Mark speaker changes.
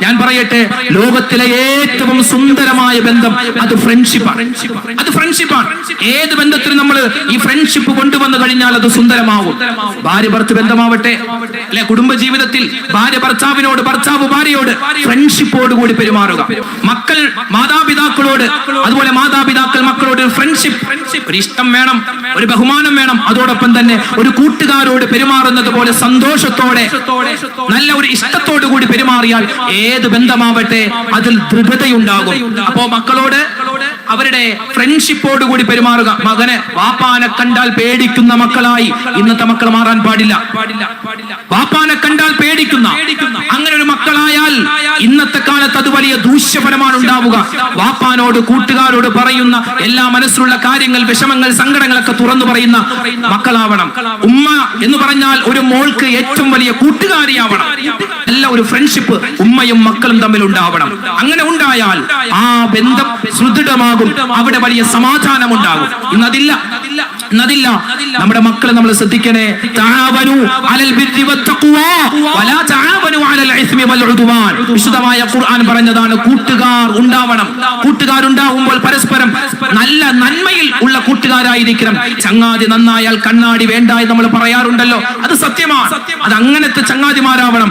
Speaker 1: ഞാൻ പറയട്ടെ, ലോകത്തിലെ ഏറ്റവും സുന്ദരമായ ബന്ധം അത് ഫ്രണ്ട്ഷിപ്പാണ്. അത് ഫ്രണ്ട്ഷിപ്പാണ്. ഏത് ബന്ധത്തിനും നമ്മൾ ഈ ഫ്രണ്ട്ഷിപ്പ് കൊണ്ടുവന്നു കഴിഞ്ഞാൽ അത് സുന്ദരമാവും. ഭാര്യ ഭർത്തൃ ബന്ധമാവട്ടെ, അല്ലെ കുടുംബ ജീവിതത്തിൽ ഭാര്യ ഭർത്താവിനോട്, ഭർത്താവ് ഭാര്യയോട് ഫ്രണ്ട്ഷിപ്പോട് കൂടി പെരുമാറുക. മക്കൾ മാതാപിതാക്കളോട്, അതുപോലെ മാതാപിതാക്കൾ മക്കളോട് ഫ്രണ്ട്ഷിപ്പ്, ഒരു ഇഷ്ടം വേണം, ഒരു ബഹുമാനം വേണം. അതോടൊപ്പം തന്നെ ഒരു കൂട്ടുകാരോട് പെരുമാറുന്നത് പോലെ സന്തോഷത്തോടെ, നല്ല ഒരു ഇഷ്ടത്തോടു കൂടി പെരുമാറിയാൽ ഏത് ബന്ധമാവട്ടെ അതിൽ ദൃഢതയുണ്ടാകും. അപ്പോ മക്കളോട് അവരുടെ ഫ്രണ്ട്ഷിപ്പോട് കൂടി പെരുമാറുക. മകനെ, വാപ്പാനെ കണ്ടാൽ പേടിക്കുന്ന മക്കളായി ഇന്നത്തെ മക്കൾ മാറാൻ പാടില്ല. വാപ്പാനെ കണ്ടാൽ പേടിക്കുന്ന അങ്ങനെ ഒരു മക്കളായാൽ ഇന്നത്തെ കാലത്ത് അത് വലിയ ദൂഷ്യഫലമാണ് ഉണ്ടാവുക. വാപ്പാനോട്, കൂട്ടുകാരോട് പറയുന്ന എല്ലാ മനസ്സിലുള്ള കാര്യങ്ങൾ, വിഷമങ്ങൾ, സങ്കടങ്ങളൊക്കെ തുറന്നു പറയുന്ന മക്കളാവണം. ഉമ്മ എന്ന് പറഞ്ഞാൽ ഒരു മോൾക്ക് ഏറ്റവും വലിയ കൂട്ടുകാരിയാവണം. നല്ല ഒരു ഫ്രണ്ട്ഷിപ്പ് ഉമ്മയും മക്കളും തമ്മിൽ ഉണ്ടാവണം. അങ്ങനെ ഉണ്ടായാൽ ആ ബന്ധം സുദൃഢമാകും. അവിടെ വലിയ സമാധാനം ഉണ്ടാകും. ഇന്നതില്ല. നമ്മുടെ മക്കളെ നമ്മൾ ശ്രദ്ധിക്കണേ. തആവനു അലൽ ബിർരി വത്തഖ്വാ വലാ തആവനു അലൽ ഇസ്മി വൽ ഉദ്വാൻ. വിശുദ്ധമായ ഖുർആൻ പറഞ്ഞതാണ്, കൂട്ടുകാർ ഉണ്ടാവണം. കൂട്ടുകാരുണ്ടാവുമ്പോൾ പരസ്പരം നല്ല നന്മയിൽ ഉള്ള കൂട്ടുകാരായിരിക്കണം. ചങ്ങാതി നന്നായാൽ കണ്ണാടി വേണ്ട എന്ന് നമ്മൾ പറയാറുണ്ടല്ലോ, അത് സത്യമാണ്. അത് അങ്ങനത്തെ ചങ്ങാതിമാരാവണം.